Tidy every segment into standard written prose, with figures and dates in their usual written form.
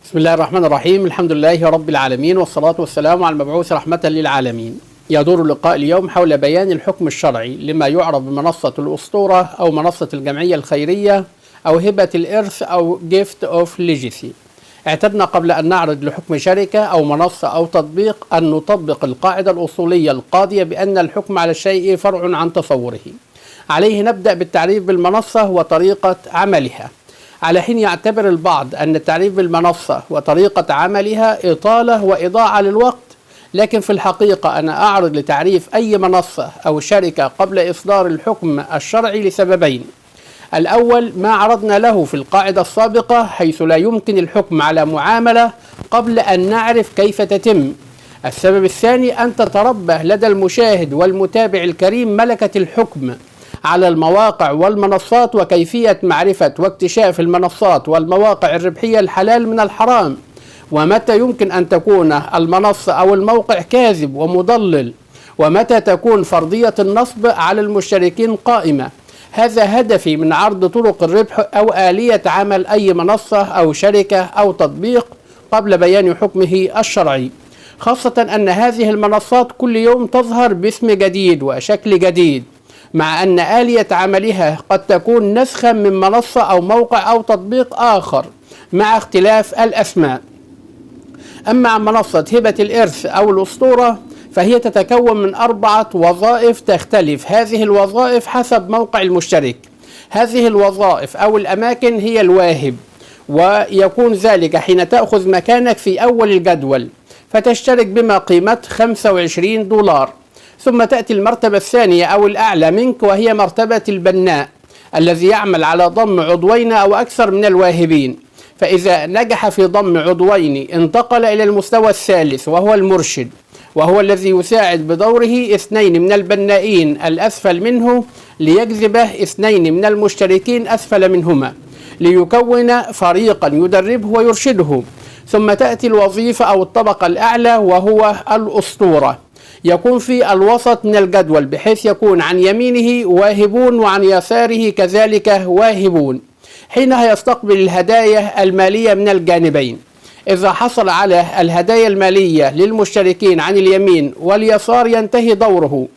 بسم الله الرحمن الرحيم. الحمد لله رب العالمين، والصلاة والسلام على المبعوث رحمة للعالمين. يدور لقاء اليوم حول بيان الحكم الشرعي لما يعرف بمنصة الأسطورة أو منصة الجمعية الخيرية أو هبة الإرث أو Gift of Legacy. اعتدنا قبل أن نعرض لحكم شركة أو منصة أو تطبيق أن نطبق القاعدة الأصولية القاضية بأن الحكم على الشيء فرع عن تصوره. عليه نبدأ بالتعريف بالمنصة وطريقة عملها، على حين يعتبر البعض أن التعريف بالمنصة وطريقة عملها إطالة وإضاعة للوقت، لكن في الحقيقة أنا أعرض لتعريف أي منصة أو شركة قبل إصدار الحكم الشرعي لسببين. الأول ما عرضنا له في القاعدة السابقة، حيث لا يمكن الحكم على معاملة قبل أن نعرف كيف تتم. السبب الثاني أن تتربى لدى المشاهد والمتابع الكريم ملكة الحكم على المواقع والمنصات وكيفية معرفة واكتشاف المنصات والمواقع الربحية الحلال من الحرام، ومتى يمكن أن تكون المنصة أو الموقع كاذب ومضلل، ومتى تكون فرضية النصب على المشتركين قائمة. هذا هدفي من عرض طرق الربح أو آلية عمل أي منصة أو شركة أو تطبيق قبل بيان حكمه الشرعي، خاصة أن هذه المنصات كل يوم تظهر باسم جديد وشكل جديد، مع أن آلية عملها قد تكون نسخا من منصة أو موقع أو تطبيق آخر مع اختلاف الأسماء. أما عن منصة هبة الإرث أو الأسطورة فهي تتكون من 4 وظائف تختلف هذه الوظائف حسب موقع المشترك. هذه الوظائف أو الأماكن هي الواهب، ويكون ذلك حين تأخذ مكانك في أول الجدول فتشترك بما قيمة $25. ثم تأتي المرتبة الثانية أو الأعلى منك، وهي مرتبة البناء الذي يعمل على ضم عضوين أو أكثر من الواهبين، فإذا نجح في ضم عضوين انتقل إلى المستوى الثالث وهو المرشد، وهو الذي يساعد بدوره 2 من البنائين الأسفل منه ليجذبه 2 من المشتركين أسفل منهما ليكون فريقا يدربه ويرشده. ثم تأتي الوظيفة أو الطبقة الأعلى وهو الأسطورة، يكون في الوسط من الجدول بحيث يكون عن يمينه واهبون وعن يساره كذلك واهبون. حينها يستقبل الهدايا المالية من الجانبين. إذا حصل على الهدايا المالية للمشتركين عن اليمين واليسار ينتهي دوره،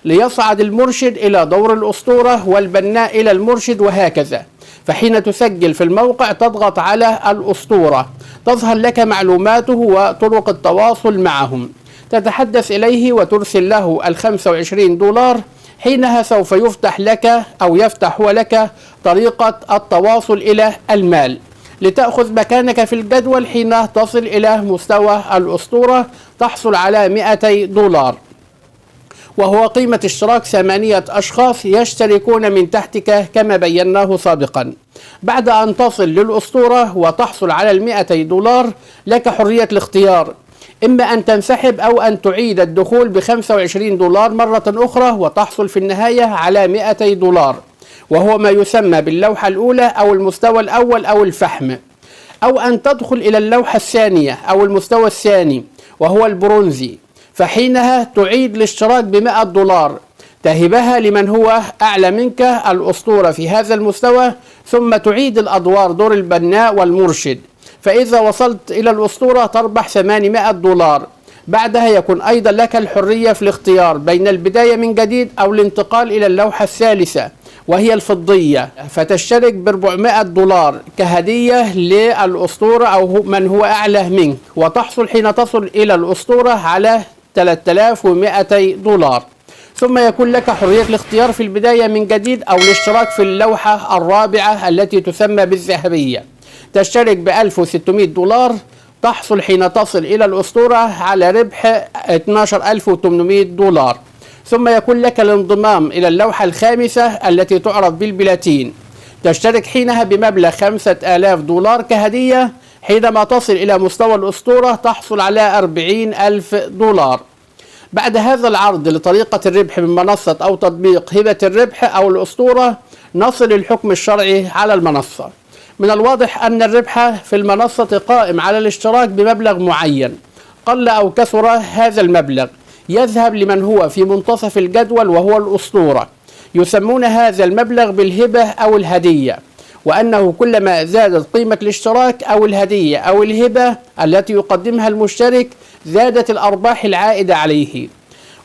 ليصعد المرشد إلى دور الأسطورة والبناء إلى المرشد، وهكذا. فحين تسجل في الموقع تضغط على الأسطورة تظهر لك معلوماته وطرق التواصل معهم، تتحدث إليه وترسل له $25. حينها سوف يفتح لك أو يفتح هو لك طريقة التواصل إلى المال لتأخذ مكانك في الجدول. حين تصل إلى مستوى الأسطورة تحصل على $200، وهو قيمة اشتراك 8 أشخاص يشتركون من تحتك كما بيناه سابقا. بعد أن تصل للأسطورة وتحصل على $200 لك حرية الاختيار، إما أن تنسحب أو أن تعيد الدخول $25 مرة أخرى وتحصل في النهاية على $200، وهو ما يسمى باللوحة الأولى أو المستوى الأول أو الفحم، أو أن تدخل إلى اللوحة الثانية أو المستوى الثاني وهو البرونزي، فحينها تعيد الاشتراك $100 تهبها لمن هو أعلى منك الأسطورة في هذا المستوى، ثم تعيد الأدوار دور البناء والمرشد. فإذا وصلت إلى الأسطورة تربح $800. بعدها يكون أيضا لك الحرية في الاختيار بين البداية من جديد أو الانتقال إلى اللوحة الثالثة وهي الفضية، فتشترك $400 كهدية للأسطورة أو من هو أعلى منك، وتحصل حين تصل إلى الأسطورة على $3200. ثم يكون لك حرية الاختيار في البداية من جديد أو الاشتراك في اللوحة الرابعة التي تسمى بالذهبية، تشترك $1600. تحصل حين تصل إلى الأسطورة على ربح $12800. ثم يكون لك الانضمام إلى اللوحة الخامسة التي تعرف بالبلاتين، تشترك حينها بمبلغ $5000 كهدية. حينما تصل إلى مستوى الأسطورة تحصل على $40000. بعد هذا العرض لطريقة الربح من منصة أو تطبيق هبة الربح أو الأسطورة نصل الحكم الشرعي على المنصة. من الواضح أن الربح في المنصة قائم على الاشتراك بمبلغ معين، قل أو كثر هذا المبلغ يذهب لمن هو في منتصف الجدول وهو الأسطورة. يسمون هذا المبلغ بالهبة أو الهدية، وأنه كلما زادت قيمة الاشتراك أو الهدية أو الهبة التي يقدمها المشترك زادت الأرباح العائدة عليه.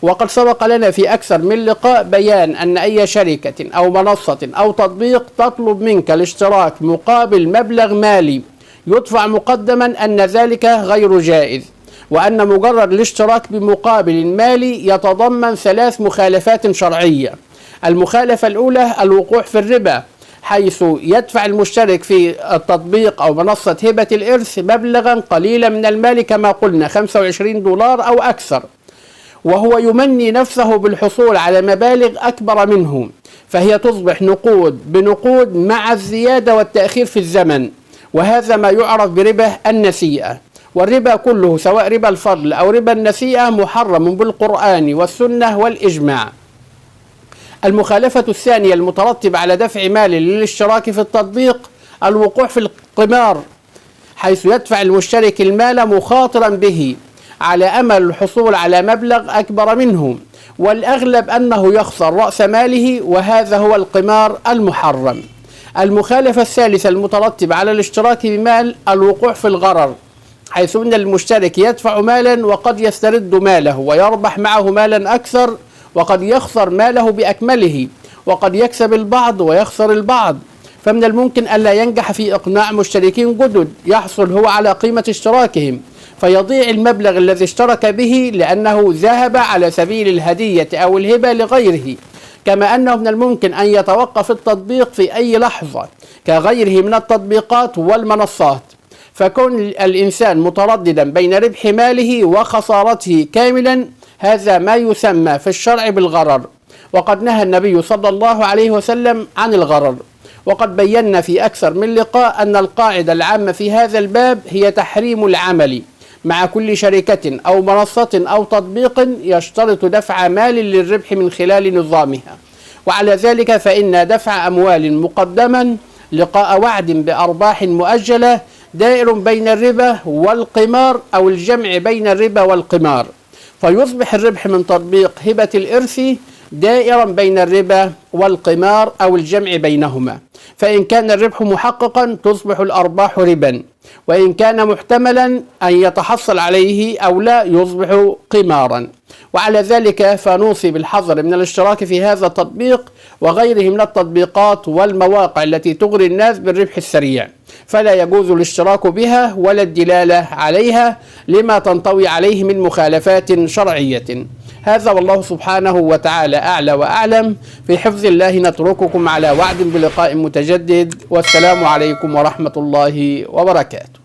وقد سبق لنا في أكثر من لقاء بيان أن أي شركة أو منصة أو تطبيق تطلب منك الاشتراك مقابل مبلغ مالي يدفع مقدما أن ذلك غير جائز، وأن مجرد الاشتراك بمقابل مالي يتضمن 3 مخالفات شرعية. المخالفة الأولى الوقوع في الربا، حيث يدفع المشترك في التطبيق أو منصة هبة الإرث مبلغا قليلا من المال كما قلنا $25 أو أكثر، وهو يمني نفسه بالحصول على مبالغ أكبر منه، فهي تصبح نقود بنقود مع الزيادة والتأخير في الزمن، وهذا ما يعرف بربا النسيئة. والربا كله سواء ربا الفضل أو ربا النسيئة محرم بالقرآن والسنة والإجماع. المخالفة الثانية المترتبة على دفع مال للاشتراك في التطبيق الوقوع في القمار، حيث يدفع المشترك المال مخاطرا به على أمل الحصول على مبلغ أكبر منه، والأغلب أنه يخسر رأس ماله، وهذا هو القمار المحرم. المخالفة الثالثة المترتبة على الاشتراك بمال الوقوع في الغرر، حيث أن المشترك يدفع مالا وقد يسترد ماله ويربح معه مالا أكثر، وقد يخسر ماله بأكمله، وقد يكسب البعض ويخسر البعض. فمن الممكن ألا ينجح في إقناع مشتركين جدد يحصل هو على قيمة اشتراكهم، فيضيع المبلغ الذي اشترك به لأنه ذهب على سبيل الهدية أو الهبة لغيره. كما أنه من الممكن أن يتوقف التطبيق في أي لحظة كغيره من التطبيقات والمنصات، فكون الإنسان مترددا بين ربح ماله وخسارته كاملا هذا ما يسمى في الشرع بالغرر، وقد نهى النبي صلى الله عليه وسلم عن الغرر. وقد بينا في أكثر من لقاء أن القاعدة العامة في هذا الباب هي تحريم العمل مع كل شركة أو منصة أو تطبيق يشترط دفع مال للربح من خلال نظامها، وعلى ذلك فإن دفع أموال مقدما لقاء وعد بأرباح مؤجلة دائر بين الربا والقمار أو الجمع بين الربا والقمار، فيصبح الربح من تطبيق هبة الإرث دائرا بين الربا والقمار أو الجمع بينهما، فإن كان الربح محققا تصبح الأرباح ربا، وإن كان محتملا أن يتحصل عليه أو لا يصبح قمارا. وعلى ذلك فنوصي بالحذر من الاشتراك في هذا التطبيق وغيره من التطبيقات والمواقع التي تغري الناس بالربح السريع، فلا يجوز الاشتراك بها ولا الدلالة عليها لما تنطوي عليه من مخالفات شرعية. هذا والله سبحانه وتعالى أعلى وأعلم. في حفظ الله نترككم على وعد بلقاء متجدد، والسلام عليكم ورحمة الله وبركاته.